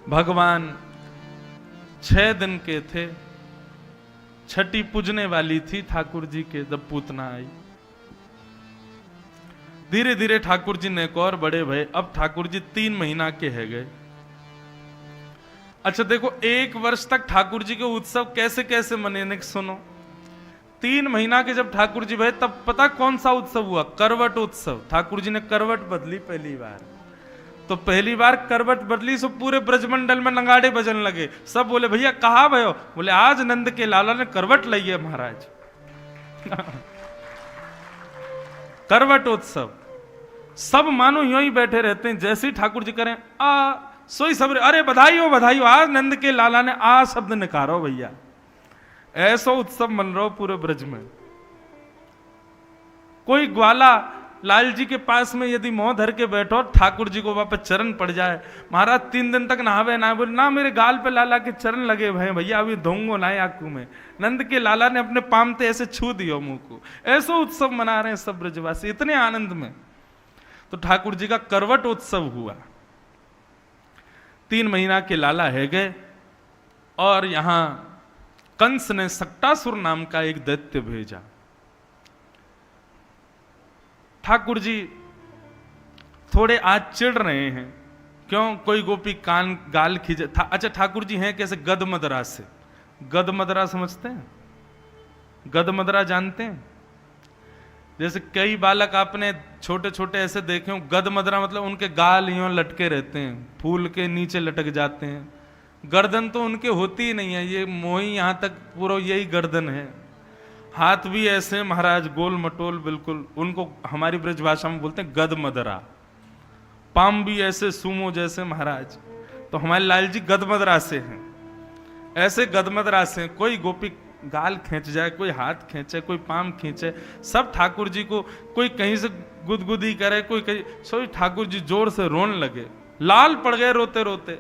भगवान 6 दिन के थे, छठी पूजने वाली थी ठाकुर जी के, जब पूतना आई। धीरे धीरे ठाकुर जी ने एक और बड़े भय। अब ठाकुर जी 3 महीना के है गए। अच्छा देखो, 1 वर्ष तक ठाकुर जी के उत्सव कैसे कैसे मनेने, सुनो। 3 महीना के जब ठाकुर जी भय, तब पता कौन सा उत्सव हुआ? करवट उत्सव। ठाकुर जी ने करवट बदली पहली बार। तो पहली बार करवट बदली, सो पूरे ब्रजमंडल में नगाड़े बजन लगे। सब बोले भैया कहाँ भयो? बोले आज नंद के लाला ने करवट लाई है महाराज। करवट उत्सव। सब मानो यूं ही बैठे रहते हैं, जैसे ही ठाकुर जी करें आ सोई सब, अरे बधाई हो आज नंद के लाला ने आ शब्द निकारो भैया। ऐसा उत्सव मन रहो पूरे ब्रज में। कोई ग्वाला लाल जी के पास में यदि मुंह धर के बैठो, ठाकुर जी को वहां पर चरण पड़ जाए, महाराज 3 दिन तक नहावे ना, बोले ना मेरे गाल पे लाला के चरण लगे भय भैया, अभी धोंगो ना आंखों में। नंद के लाला ने अपने पामते ऐसे छू दियो मुंह को। ऐसा उत्सव मना रहे हैं सब ब्रजवासी इतने आनंद में। तो ठाकुर जी का करवट उत्सव हुआ। 3 महीना के लाला है गए, और यहां कंस ने सक्टासुर नाम का एक दैत्य भेजा। ठाकुर जी थोड़े आज चिढ़ रहे हैं, क्यों? कोई गोपी कान गाल खींचे। अच्छा ठाकुर जी हैं कैसे? गदमदरा से। गदमदरा समझते हैं? गदमदरा जानते हैं? जैसे कई बालक आपने छोटे छोटे ऐसे देखे हो, गदमदरा मतलब उनके गाल यूं लटके रहते हैं, फूल के नीचे लटक जाते हैं। गर्दन तो उनके होती ही नहीं है, ये मोही यहां तक पूरा यही गर्दन है। हाथ भी ऐसे महाराज गोल मटोल बिल्कुल, उनको हमारी ब्रज भाषा में बोलते हैं गदमदरा। पाम भी ऐसे सूमो जैसे महाराज। तो हमारे लाल जी गदमदरा से हैं, ऐसे गदमदरा से। कोई गोपी गाल खींच जाए, कोई हाथ खींचे, कोई पाम खींचे, सब ठाकुर जी को कोई कहीं से गुदगुदी करे, कोई कहीं। सो ठाकुर जी जोर से रोने लगे, लाल पड़ गए रोते रोते।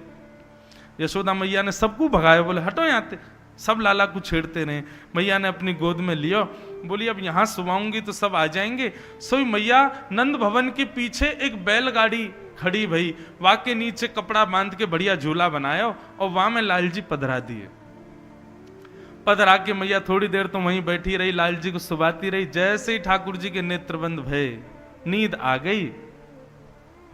यशोदा मैया ने सबको भगाया, बोले हटो यहाँ से। सब लाला को छेड़ते रहे। मैया ने अपनी गोद में लियो, बोली अब यहां सुवाऊंगी तो सब आ जाएंगे। सोई मैया नंद भवन के पीछे एक बैलगाड़ी खड़ी भई, वहां के नीचे कपड़ा बांध के बढ़िया झूला बनाया, और वहां में लाल जी पधरा दिए। पधरा के मैया थोड़ी देर तो वहीं बैठी रही, लाल जी को सुबाती रही। जैसे ही ठाकुर जी के नेत्र बंद भये, नींद आ गई।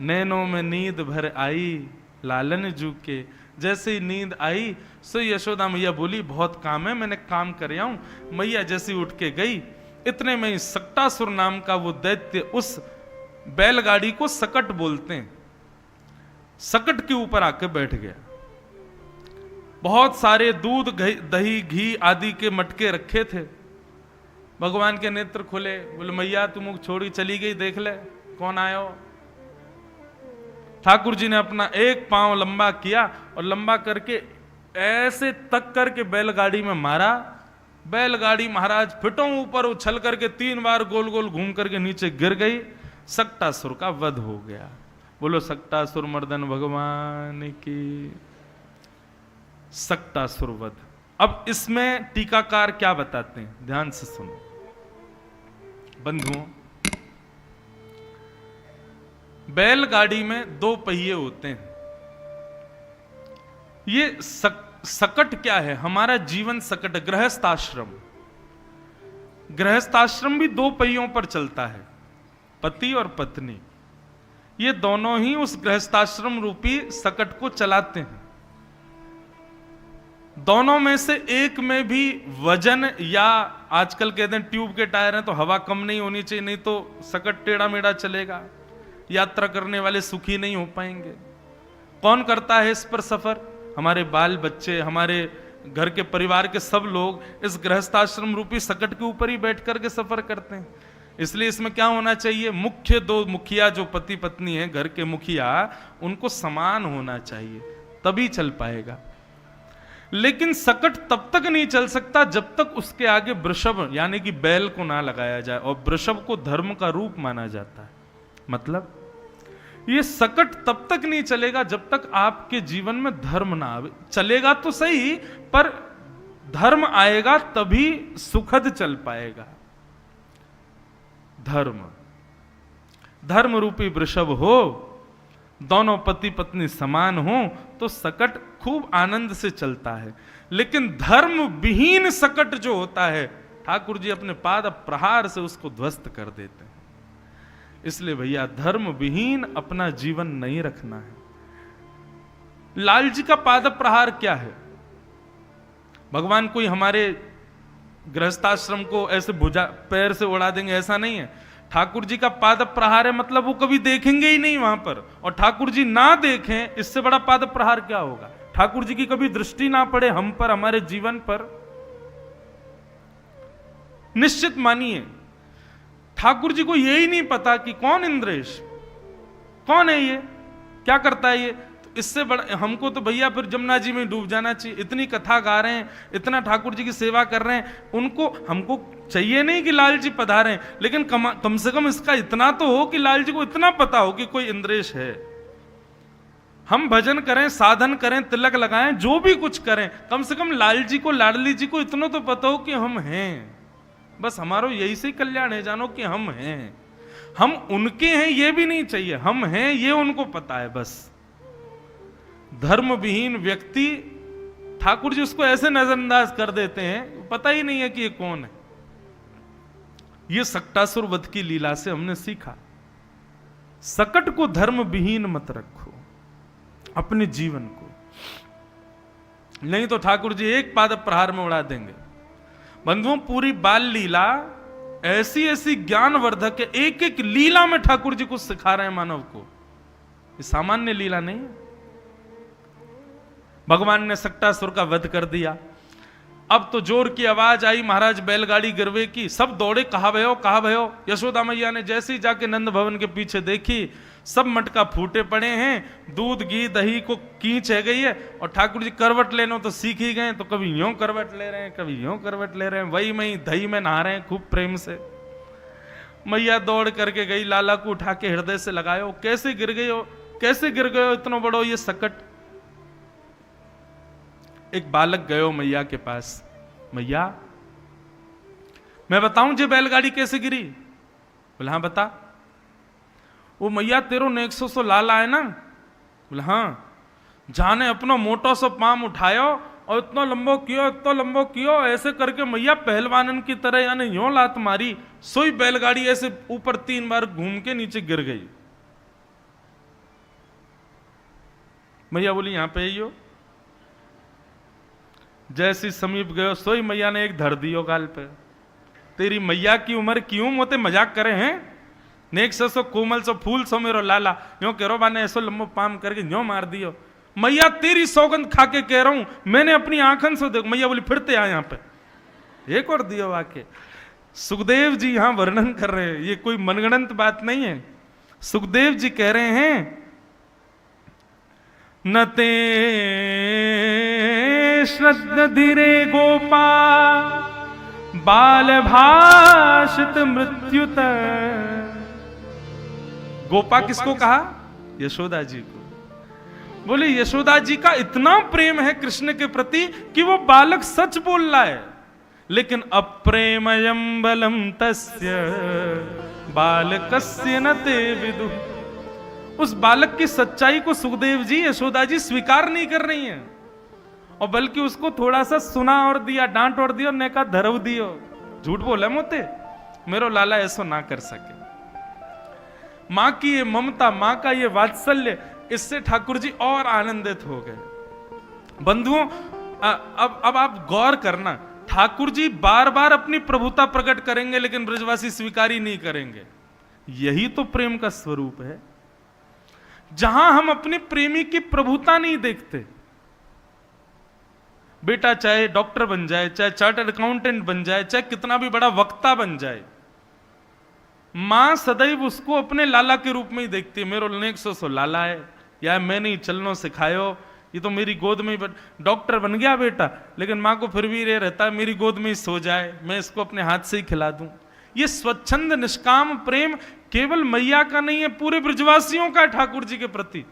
नैनों में नींद भर आई लालन जू के। जैसे ही नींद आई, सो यशोदा मैया बोली बहुत काम है, मैंने काम कर आऊं। मैया जैसी उठ के गई, इतने में ही सक्टासुर नाम का वो दैत्य, उस बैलगाड़ी को सकट बोलते हैं, सकट के ऊपर आके बैठ गया। बहुत सारे दूध दही घी आदि के मटके रखे थे। भगवान के नेत्र खुले, बोले मैया तुम छोड़ी चली गई, देख ले कौन आया हो। ठाकुर जी ने अपना एक पांव लंबा किया, और लंबा करके ऐसे तक करके बैलगाड़ी में मारा। बैलगाड़ी महाराज फिटों ऊपर उछल करके 3 बार गोल गोल घूम करके नीचे गिर गई। सक्टासुर का वध हो गया। बोलो सक्टासुर मर्दन भगवान की। सक्टासुर वध। अब इसमें टीकाकार क्या बताते हैं, ध्यान से सुनो बंधुओं। बैलगाड़ी में 2 पहिए होते हैं। ये सकट क्या है? हमारा जीवन सकट, गृहस्थाश्रम। गृहस्थाश्रम भी 2 पहियों पर चलता है, पति और पत्नी। ये दोनों ही उस गृहस्थाश्रम रूपी सकट को चलाते हैं। दोनों में से एक में भी वजन, या आजकल कहते हैं ट्यूब के टायर हैं तो हवा कम नहीं होनी चाहिए, नहीं तो सकट टेढ़ा मेढ़ा चलेगा, यात्रा करने वाले सुखी नहीं हो पाएंगे। कौन करता है इस पर सफर? हमारे बाल बच्चे, हमारे घर के परिवार के सब लोग इस गृहस्थाश्रम रूपी सकट के ऊपर ही बैठ करके सफर करते हैं। इसलिए इसमें क्या होना चाहिए? मुख्य 2 मुखिया जो पति पत्नी है, घर के मुखिया, उनको समान होना चाहिए, तभी चल पाएगा। लेकिन सकट तब तक नहीं चल सकता जब तक उसके आगे वृषभ यानी कि बैल को ना लगाया जाए, और वृषभ को धर्म का रूप माना जाता है। मतलब ये सकट तब तक नहीं चलेगा जब तक आपके जीवन में धर्म ना आवे। चलेगा तो सही, पर धर्म आएगा तभी सुखद चल पाएगा। धर्म, धर्म रूपी वृषभ हो दोनों पति पत्नी समान हो तो सकट खूब आनंद से चलता है। लेकिन धर्म विहीन सकट जो होता है, ठाकुर जी अपने पाद प्रहार से उसको ध्वस्त कर देते हैं। इसलिए भैया धर्म विहीन अपना जीवन नहीं रखना है। लाल जी का पाद प्रहार क्या है? भगवान कोई हमारे गृहस्थाश्रम को ऐसे भुजा पैर से उड़ा देंगे, ऐसा नहीं है। ठाकुर जी का पाद प्रहार है मतलब वो कभी देखेंगे ही नहीं वहां पर, और ठाकुर जी ना देखें इससे बड़ा पाद प्रहार क्या होगा? ठाकुर जी की कभी दृष्टि ना पड़े हम पर, हमारे जीवन पर। निश्चित मानिए ठाकुर जी को यही नहीं पता कि कौन इंद्रेश, कौन है ये, क्या करता है ये। तो इससे बड़ा हमको तो भैया फिर जमुना जी में डूब जाना चाहिए। इतनी कथा गा रहे हैं, इतना ठाकुर जी की सेवा कर रहे हैं, उनको हमको चाहिए नहीं कि लाल जी पधारें, लेकिन कम से कम इसका इतना तो हो कि लाल जी को इतना पता हो कि कोई इंद्रेश है। हम भजन करें, साधन करें, तिलक लगाएं, जो भी कुछ करें, कम से कम लाल जी को, लाडली जी को इतना तो पता हो कि हम हैं। बस हमारो यही से कल्याण है, जानो कि हम हैं, हम उनके हैं ये भी नहीं चाहिए, हम हैं ये उनको पता है। बस धर्म विहीन व्यक्ति ठाकुर जी उसको ऐसे नजरअंदाज कर देते हैं, पता ही नहीं है कि ये कौन है। ये सक्टासुर वध की लीला से हमने सीखा, सकट को धर्म विहीन मत रखो अपने जीवन को, नहीं तो ठाकुर जी एक पाद प्रहार में उड़ा देंगे। बंधुओं पूरी बाल लीला ऐसी ऐसी ज्ञानवर्धक है, एक एक लीला में ठाकुर जी कुछ सिखा रहे हैं मानव को, ये सामान्य लीला नहीं है। भगवान ने सक्टासुर का वध कर दिया, अब तो जोर की आवाज आई महाराज बैलगाड़ी गिरवे की, सब दौड़े, कहा भयो कहा भयो। यशोदा मैया ने जैसे ही जाके नंद भवन के पीछे देखी, सब मटका फूटे पड़े हैं, दूध घी दही को कींच है गई है, और ठाकुर जी करवट लेनो तो सीख ही गए, तो कभी यूं करवट ले रहे हैं, कभी यूं करवट ले रहे हैं, वही में दही में नहा रहे हैं खूब प्रेम से। मैया दौड़ करके गई, लाला को उठा के हृदय से लगायो, कैसे गिर गए हो, कैसे गिर गए हो इतना बड़ो ये सकट। एक बालक गयो मैया के पास, मैया मैं बताऊं जे बैलगाड़ी कैसे गिरी? बोले हाँ बता। वो मैया तेरो नेक्सो सो लाला है ना? बोले हाँ। जाने अपना मोटो सो पाम उठायो और इतना लंबो कियो, इतना लंबो कियो, ऐसे करके मैया पहलवानन की तरह यानी यूं लात मारी, सोई बैलगाड़ी ऐसे ऊपर 3 बार घूम के नीचे गिर गई। मैया बोली यहां पे आइयो। जैसी समीप गयो, सोई मैया ने एक धर दियो गाल पे। तेरी मैया की उम्र क्यों मोते मजाक करे हैं? नेक सो कोमल सो फूल सो मेरो लाला, यो करो बाने ऐसो लंबो पाम करके यो मार दियो। मैया तेरी सौगंध खा के कह रहा हूं, मैंने अपनी आंखन से देख। मैया बोली फिरते आ यहां पे, एक और दियो आके। सुखदेव जी यहां वर्णन कर रहे हैं, ये कोई मनगणंत बात नहीं है। सुखदेव जी कह रहे हैं नते श्रद्ध धीरे गोपा बाल भाषित मृत्युत। गोपा किसको कहा? यशोदा जी को। बोले यशोदा जी का इतना प्रेम है कृष्ण के प्रति कि वो बालक सच बोल रहा है, लेकिन अप्रेमयम बलम तस्य बालकस्य न ते विदु। उस बालक की सच्चाई को सुखदेव जी, यशोदा जी स्वीकार नहीं कर रही हैं, और बल्कि उसको थोड़ा सा सुना और दिया, डांट और दिया, ने कहा धरव दियो। झूठ बोला मोते, मेरो लाला ऐसा ना कर सके। मां की ये ममता, मां का ये वात्सल्य, इससे ठाकुर जी और आनंदित हो गए। बंधुओं अब आप गौर करना, ठाकुर जी बार बार अपनी प्रभुता प्रकट करेंगे लेकिन ब्रजवासी स्वीकार ही नहीं करेंगे। यही तो प्रेम का स्वरूप है। जहां हम अपने प्रेमी की प्रभुता नहीं देखते, बेटा चाहे डॉक्टर बन जाए, चाहे चार्टर्ड अकाउंटेंट बन जाए, चाहे कितना भी बड़ा वक्ता बन जाए, मां सदैव उसको अपने लाला के रूप में ही देखती है। मेरो नेक सो लाला है, या मैंने ही चलनो सिखायो, ये तो मेरी गोद में ही डॉक्टर बन गया बेटा, लेकिन मां को फिर भी ये रहता है मेरी गोद में ही सो जाए, मैं इसको अपने हाथ से ही खिला दूं। ये स्वच्छंद निष्काम प्रेम केवल मैया का नहीं है, पूरे ब्रजवासियों का है ठाकुर जी के प्रति।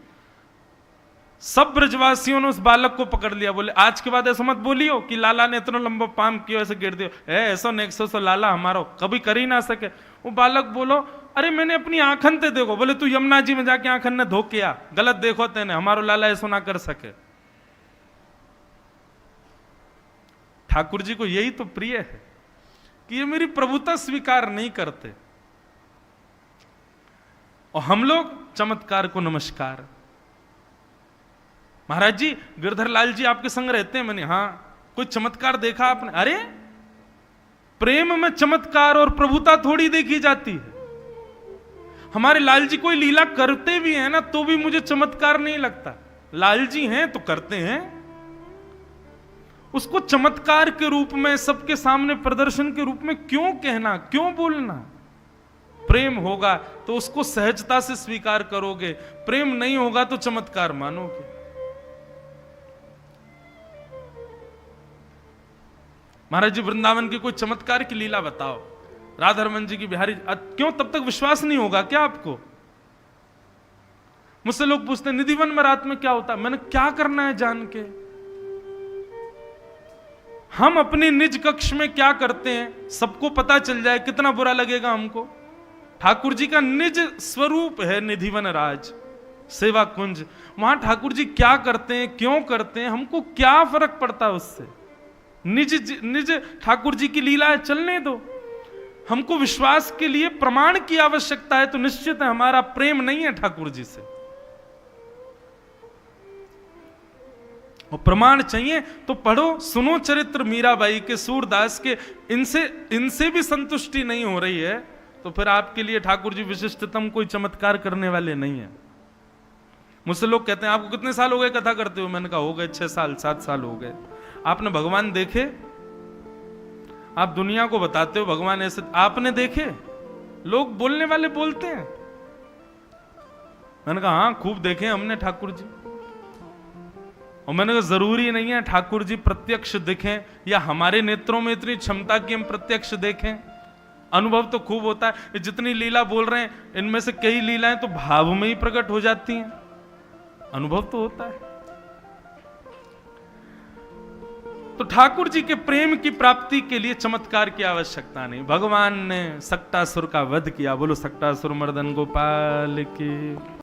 सब ब्रजवासियों ने उस बालक को पकड़ लिया, बोले आज के बाद ऐसा मत बोलियो कि लाला ने इतना लंबा पाम किया, ऐसे गिर दियो, ऐसा नेक्सो सो लाला हमारो कभी कर ही ना सके। वो बालक बोलो, अरे मैंने अपनी आंखन ते देखो। बोले तू यमुना जी में जाके आंखन ने धो किया, गलत देखो तेने, हमारो लाला ऐसा ना कर सके। ठाकुर जी को यही तो प्रिय है कि ये मेरी प्रभुता स्वीकार नहीं करते, और हम लोग चमत्कार को नमस्कार। महाराज जी गिरधर लाल जी आपके संग रहते हैं। मैंने हाँ, कोई चमत्कार देखा आपने? अरे प्रेम में चमत्कार और प्रभुता थोड़ी देखी जाती है। हमारे लाल जी कोई लीला करते भी हैं ना तो भी मुझे चमत्कार नहीं लगता। लाल जी हैं तो करते हैं, उसको चमत्कार के रूप में सबके सामने प्रदर्शन के रूप में क्यों कहना, क्यों बोलना? प्रेम होगा तो उसको सहजता से स्वीकार करोगे, प्रेम नहीं होगा तो चमत्कार मानोगे। महाराज जी वृंदावन की कोई चमत्कार की लीला बताओ, राधा रमन जी की, बिहारी, क्यों तब तक विश्वास नहीं होगा क्या आपको? मुझसे लोग पूछते हैं निधिवन में रात में क्या होता है? मैंने क्या करना है जान के? हम अपनी निज कक्ष में क्या करते हैं सबको पता चल जाए, कितना बुरा लगेगा हमको? ठाकुर जी का निज स्वरूप है निधिवन राज सेवा कुंज, वहां ठाकुर जी क्या करते हैं, क्यों करते हैं, हमको क्या फर्क पड़ता है उससे? निज ठाकुर जी की लीला चलने दो। हमको विश्वास के लिए प्रमाण की आवश्यकता है तो निश्चित है हमारा प्रेम नहीं है ठाकुर जी से, और प्रमाण चाहिए तो पढ़ो, सुनो चरित्र मीराबाई के, सूरदास के। इनसे भी संतुष्टि नहीं हो रही है तो फिर आपके लिए ठाकुर जी विशिष्टतम कोई चमत्कार करने वाले नहीं है। मुझसे लोग कहते हैं आपको कितने साल हो गए कथा करते हो? मैंने कहा हो गए 6 साल 7 साल हो गए। आपने भगवान देखे? आप दुनिया को बताते हो भगवान ऐसे, आपने देखे? लोग बोलने वाले बोलते हैं। मैंने कहा हाँ खूब देखे हमने ठाकुर जी। और मैंने कहा जरूरी नहीं है ठाकुर जी प्रत्यक्ष दिखें या हमारे नेत्रों में इतनी क्षमता की हम प्रत्यक्ष देखें। अनुभव तो खूब होता है। ये जितनी लीला बोल रहे हैं इनमें से कई लीलाएं तो भाव में ही प्रकट हो जाती हैं, अनुभव तो होता है। तो ठाकुर जी के प्रेम की प्राप्ति के लिए चमत्कार की आवश्यकता नहीं। भगवान ने सक्टासुर का वध किया। बोलो सक्टासुर मर्दन गोपाल की।